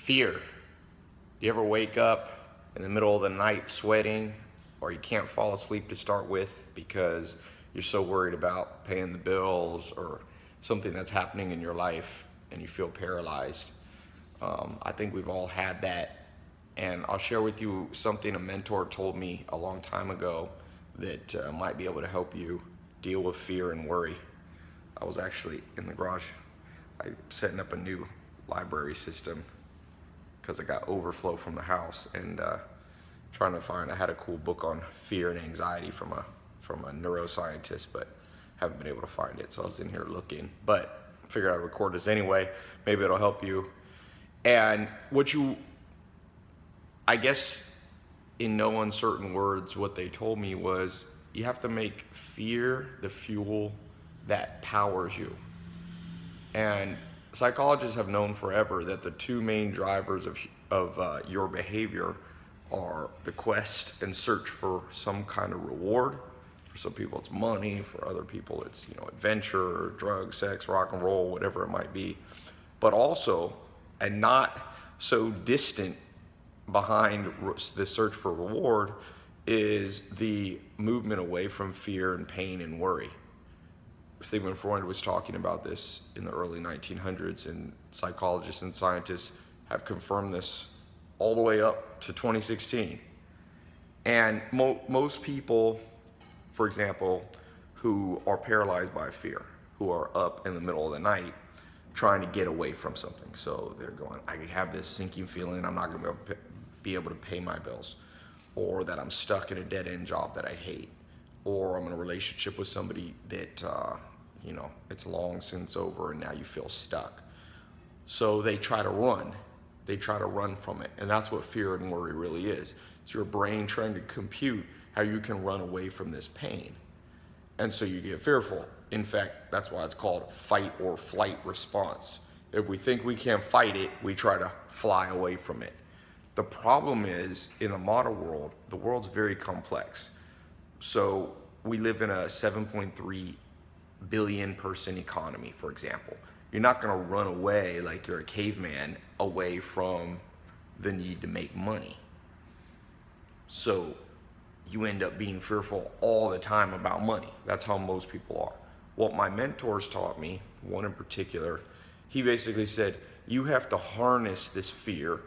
Fear. Do you ever wake up in the middle of the night sweating, or you can't fall asleep to start with because you're so worried about paying the bills or something that's happening in your life and you feel paralyzed? I think we've all had that. And I'll share with you something a mentor told me a long time ago that might be able to help you deal with fear and worry. I was actually in the garage, setting up a new library system because I got overflow from the house, and trying to find, I had a cool book on fear and anxiety from a neuroscientist, but haven't been able to find it. So I was in here looking, but figured I'd record this anyway. Maybe it'll help you. And I guess in no uncertain words, what they told me was you have to make fear the fuel that powers you. And psychologists have known forever that the two main drivers of your behavior are the quest and search for some kind of reward. For some people it's money, for other people it's adventure, drugs, sex, rock and roll, whatever it might be. But also, and not so distant behind the search for reward, is the movement away from fear and pain and worry. Sigmund Freud was talking about this in the early 1900s, and psychologists and scientists have confirmed this all the way up to 2016. And most people, for example, who are paralyzed by fear, who are up in the middle of the night trying to get away from something. So they're going, I have this sinking feeling I'm not going to be able to pay my bills, or that I'm stuck in a dead-end job that I hate, or I'm in a relationship with somebody that it's long since over and now you feel stuck. So they try to run. They try to run from it. And that's what fear and worry really is. It's your brain trying to compute how you can run away from this pain. And so you get fearful. In fact, that's why it's called fight or flight response. If we think we can't fight it, we try to fly away from it. The problem is, in the modern world, the world's very complex. So we live in a 7.3 billion person economy, for example. You're not gonna run away like you're a caveman away from the need to make money. So you end up being fearful all the time about money. That's how most people are. What my mentors taught me, one in particular, he basically said, you have to harness this fear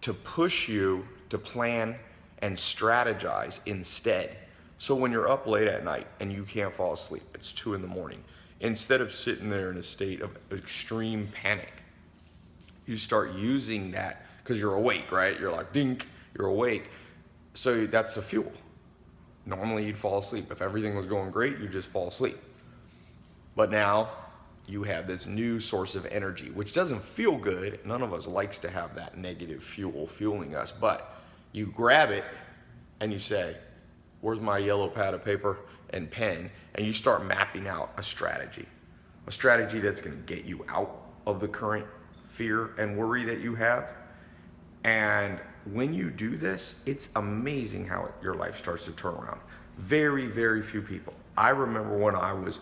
to push you to plan and strategize instead. So when you're up late at night and you can't fall asleep, it's 2 a.m, instead of sitting there in a state of extreme panic, you start using that, because you're awake, right? You're like, dink, you're awake. So that's the fuel. Normally you'd fall asleep. If everything was going great, you'd just fall asleep. But now you have this new source of energy, which doesn't feel good. None of us likes to have that negative fuel fueling us, but you grab it and you say, where's my yellow pad of paper and pen? And you start mapping out a strategy that's gonna get you out of the current fear and worry that you have. And when you do this, it's amazing how your life starts to turn around. Very, very few people. I remember when I was,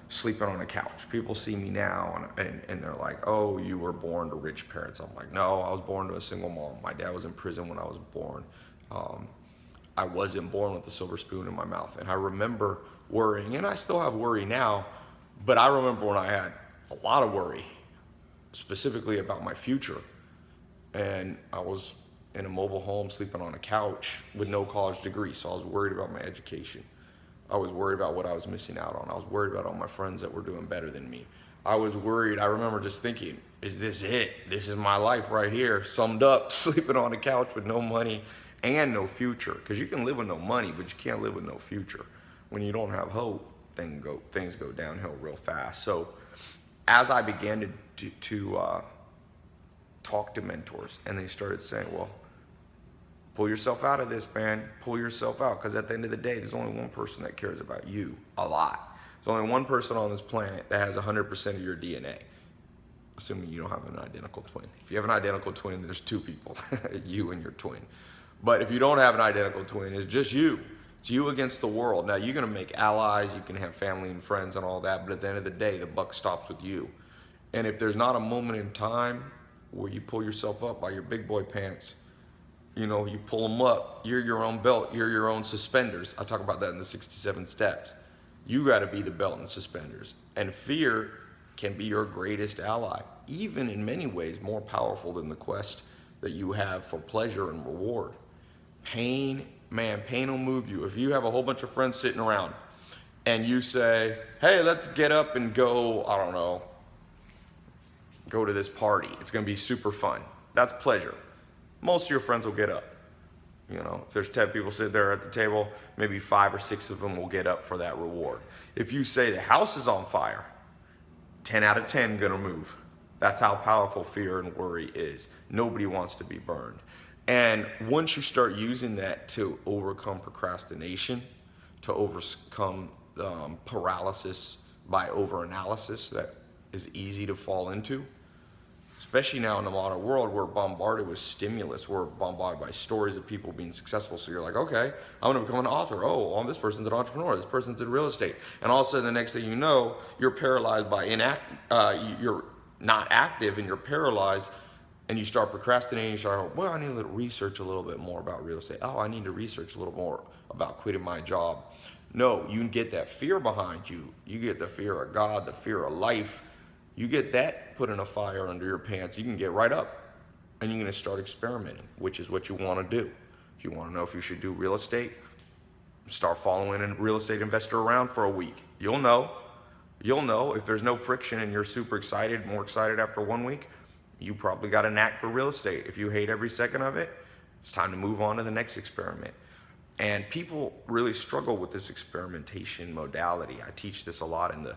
sleeping on a couch. People see me now and they're like, oh, you were born to rich parents. I'm like, no, I was born to a single mom. My dad was in prison when I was born. I wasn't born with a silver spoon in my mouth. And I remember worrying, and I still have worry now, but I remember when I had a lot of worry, specifically about my future. And I was in a mobile home, sleeping on a couch with no college degree. So I was worried about my education. I was worried about what I was missing out on. I was worried about all my friends that were doing better than me. I was worried. I remember just thinking, is this it? This is my life right here, summed up, sleeping on a couch with no money and no future. Because you can live with no money, but you can't live with no future. When you don't have hope, things go downhill real fast. So as I began to talk to mentors, and they started saying, well, pull yourself out of this, man. Pull yourself out, because at the end of the day, there's only one person that cares about you a lot. There's only one person on this planet that has 100% of your DNA, assuming you don't have an identical twin. If you have an identical twin, there's 2 people, you and your twin. But if you don't have an identical twin, it's just you. It's you against the world. Now, you're going to make allies, you can have family and friends and all that, but at the end of the day, the buck stops with you. And if there's not a moment in time where you pull yourself up by your big boy pants. You know, you pull them up. You're your own belt. You're your own suspenders. I talk about that in the 67 steps. You got to be the belt and suspenders. And fear can be your greatest ally, even in many ways more powerful than the quest that you have for pleasure and reward. Pain, man, pain will move you. If you have a whole bunch of friends sitting around and you say, hey, let's get up and go, I don't know, go to this party. It's going to be super fun. That's pleasure. Most of your friends will get up. You know, if there's 10 people sitting there at the table, maybe 5 or 6 of them will get up for that reward. If you say the house is on fire, 10 out of 10 gonna move. That's how powerful fear and worry is. Nobody wants to be burned. And once you start using that to overcome procrastination, to overcome paralysis by overanalysis that is easy to fall into, especially now in the modern world, we're bombarded with stimulus. We're bombarded by stories of people being successful. So you're like, okay, I'm gonna become an author. Oh, this person's an entrepreneur. This person's in real estate. And all of a sudden, the next thing you know, you're paralyzed by you're not active and you're paralyzed, and you start procrastinating. You start, well, I need to research a little bit more about real estate. Oh, I need to research a little more about quitting my job. No, you get that fear behind you. You get the fear of God, the fear of life. You get that put in a fire under your pants, you can get right up and you're gonna start experimenting, which is what you wanna do. If you wanna know if you should do real estate, start following a real estate investor around for a week. You'll know if there's no friction and you're super excited, more excited after 1 week, you probably got a knack for real estate. If you hate every second of it, it's time to move on to the next experiment. And people really struggle with this experimentation modality. I teach this a lot in the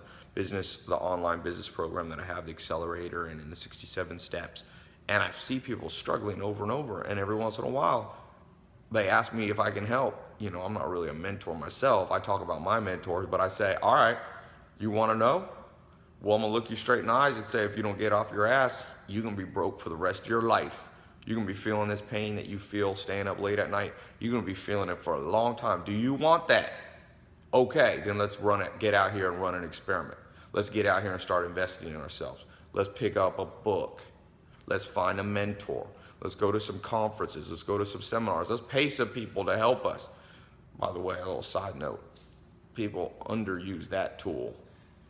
online business program that I have, the accelerator, and in the 67 steps. And I see people struggling over and over. And every once in a while, they ask me if I can help. You know, I'm not really a mentor myself. I talk about my mentors, but I say, all right, you want to know? Well, I'm gonna look you straight in the eyes and say, if you don't get off your ass, you're gonna be broke for the rest of your life. You're gonna be feeling this pain that you feel staying up late at night. You're gonna be feeling it for a long time. Do you want that? Okay, then let's get out here and run an experiment. Let's get out here and start investing in ourselves. Let's pick up a book. Let's find a mentor. Let's go to some conferences. Let's go to some seminars. Let's pay some people to help us. By the way, a little side note, people underuse that tool.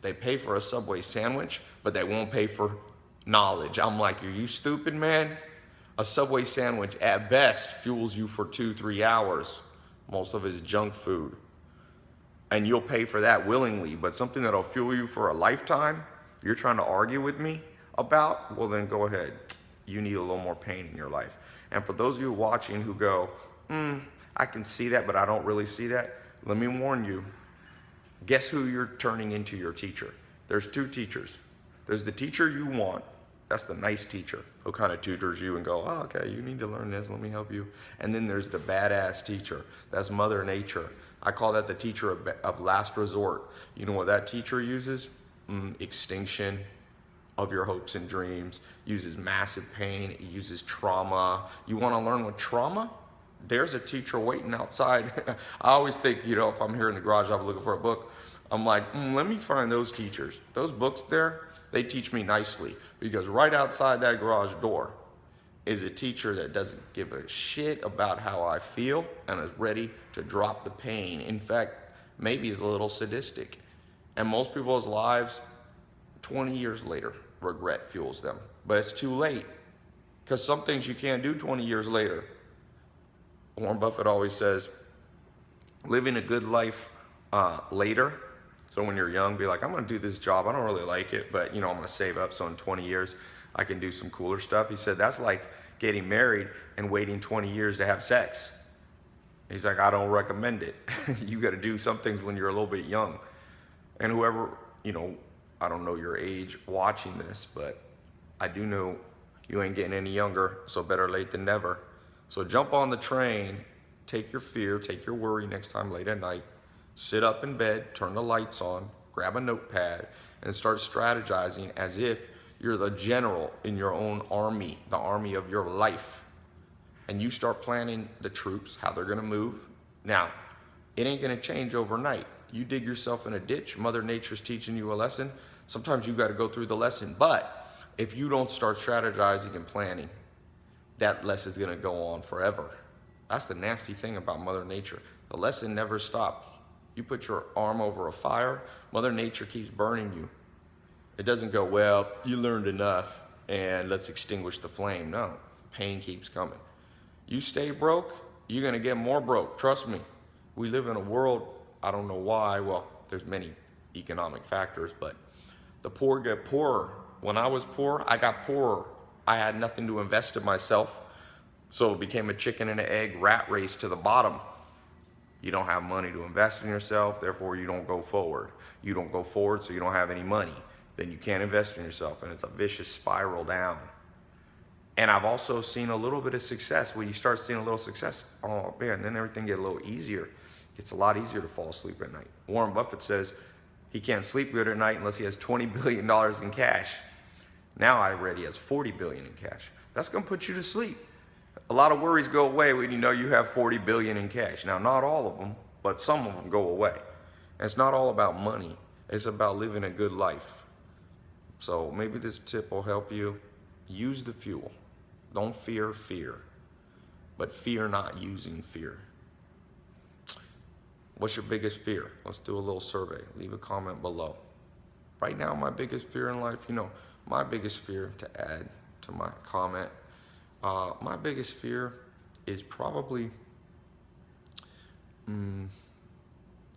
They pay for a Subway sandwich, but they won't pay for knowledge. I'm like, are you stupid, man? A Subway sandwich at best fuels you for 2-3 hours. Most of it is junk food. And you'll pay for that willingly, but something that'll fuel you for a lifetime, you're trying to argue with me about, well then go ahead. You need a little more pain in your life. And for those of you watching who go, I can see that, but I don't really see that, let me warn you, guess who you're turning into your teacher? There's 2 teachers. There's the teacher you want. That's the nice teacher who kind of tutors you and go, oh, okay, you need to learn this, let me help you. And then there's the badass teacher. That's Mother Nature. I call that the teacher of last resort. You know what that teacher uses? Extinction of your hopes and dreams, uses massive pain, it uses trauma. You wanna learn what trauma? There's a teacher waiting outside. I always think, you know, if I'm here in the garage, I'm looking for a book, I'm like, let me find those teachers. Those books there, they teach me nicely, because right outside that garage door is a teacher that doesn't give a shit about how I feel and is ready to drop the pain. In fact, maybe is a little sadistic. And most people's lives, 20 years later, regret fuels them. But it's too late, because some things you can't do 20 years later. Warren Buffett always says, living a good life later. So when you're young, be like, I'm gonna do this job, I don't really like it, but you know, I'm gonna save up so in 20 years I can do some cooler stuff. He said, that's like getting married and waiting 20 years to have sex. He's like, I don't recommend it. You gotta do some things when you're a little bit young. And whoever, you know, I don't know your age watching this, but I do know you ain't getting any younger, so better late than never. So jump on the train, take your fear, take your worry next time late at night, sit up in bed, turn the lights on, grab a notepad, and start strategizing as if you're the general in your own army, the army of your life. And you start planning the troops, how they're gonna move. Now, it ain't gonna change overnight. You dig yourself in a ditch, Mother Nature's teaching you a lesson. Sometimes you gotta go through the lesson, but if you don't start strategizing and planning, that lesson is going to go on forever. That's the nasty thing about Mother Nature. The lesson never stops. You put your arm over a fire, Mother Nature keeps burning you. It doesn't go, well, you learned enough and let's extinguish the flame. No, pain keeps coming. You stay broke, you're going to get more broke. Trust me. We live in a world, I don't know why, well, there's many economic factors, but the poor get poorer. When I was poor, I got poorer. I had nothing to invest in myself, so it became a chicken and an egg rat race to the bottom. You don't have money to invest in yourself, therefore you don't go forward. You don't go forward, so you don't have any money. Then you can't invest in yourself, and it's a vicious spiral down. And I've also seen a little bit of success. When you start seeing a little success, oh man, then everything gets a little easier. It's a lot easier to fall asleep at night. Warren Buffett says he can't sleep good at night unless he has $20 billion in cash. Now I read he has $40 billion in cash. That's gonna put you to sleep. A lot of worries go away when you know you have $40 billion in cash. Now, not all of them, but some of them go away. And it's not all about money. It's about living a good life. So maybe this tip will help you. Use the fuel. Don't fear fear, but fear not using fear. What's your biggest fear? Let's do a little survey. Leave a comment below. Right now, my biggest fear in life, my biggest fear, to add to my comment, my biggest fear is probably, oh,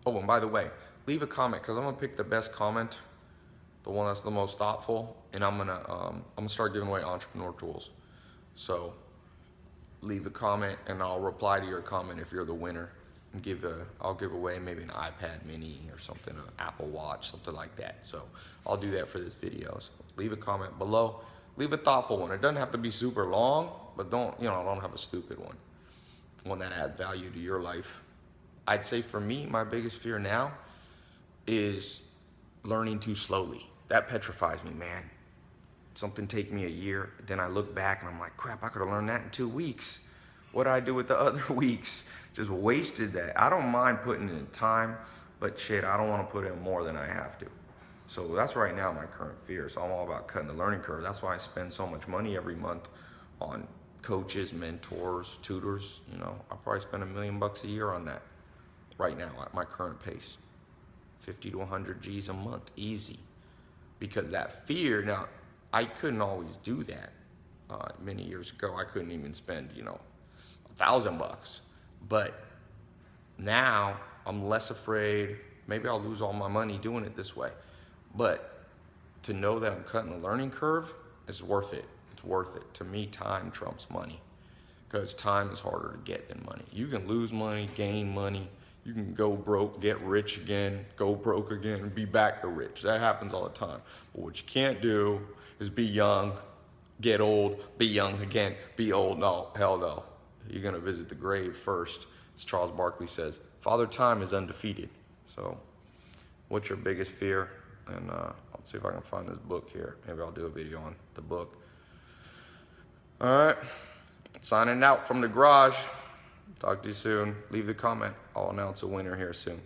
and by the way, leave a comment, because I'm gonna pick the best comment, the one that's the most thoughtful, and I'm gonna start giving away entrepreneur tools. So leave a comment and I'll reply to your comment if you're the winner. And I'll give away maybe an iPad mini or something, an Apple Watch, something like that. So I'll do that for this video. So leave a comment below. Leave a thoughtful one. It doesn't have to be super long, but don't have a stupid one. One that adds value to your life. I'd say for me, my biggest fear now is learning too slowly. That petrifies me, man. Something take me a year, then I look back and I'm like, crap, I could have learned that in 2 weeks. What did I do with the other weeks? Just wasted that. I don't mind putting in time, but shit, I don't want to put in more than I have to. So that's right now my current fear. So I'm all about cutting the learning curve. That's why I spend so much money every month on coaches, mentors, tutors. I probably spend $1 million a year on that right now at my current pace. 50 to 100 G's a month, easy. Because that fear, now, I couldn't always do that. Many years ago, I couldn't even spend, $1,000. But now I'm less afraid. Maybe I'll lose all my money doing it this way. But to know that I'm cutting the learning curve is worth it. It's worth it. To me, time trumps money, because time is harder to get than money. You can lose money, gain money. You can go broke, get rich again, go broke again, and be back to rich. That happens all the time. But what you can't do is be young, get old, be young again, be old. No, hell no. You're going to visit the grave first. As Charles Barkley says, Father Time is undefeated. So what's your biggest fear? And I'll see if I can find this book here. Maybe I'll do a video on the book. All right. Signing out from the garage. Talk to you soon. Leave the comment. I'll announce a winner here soon.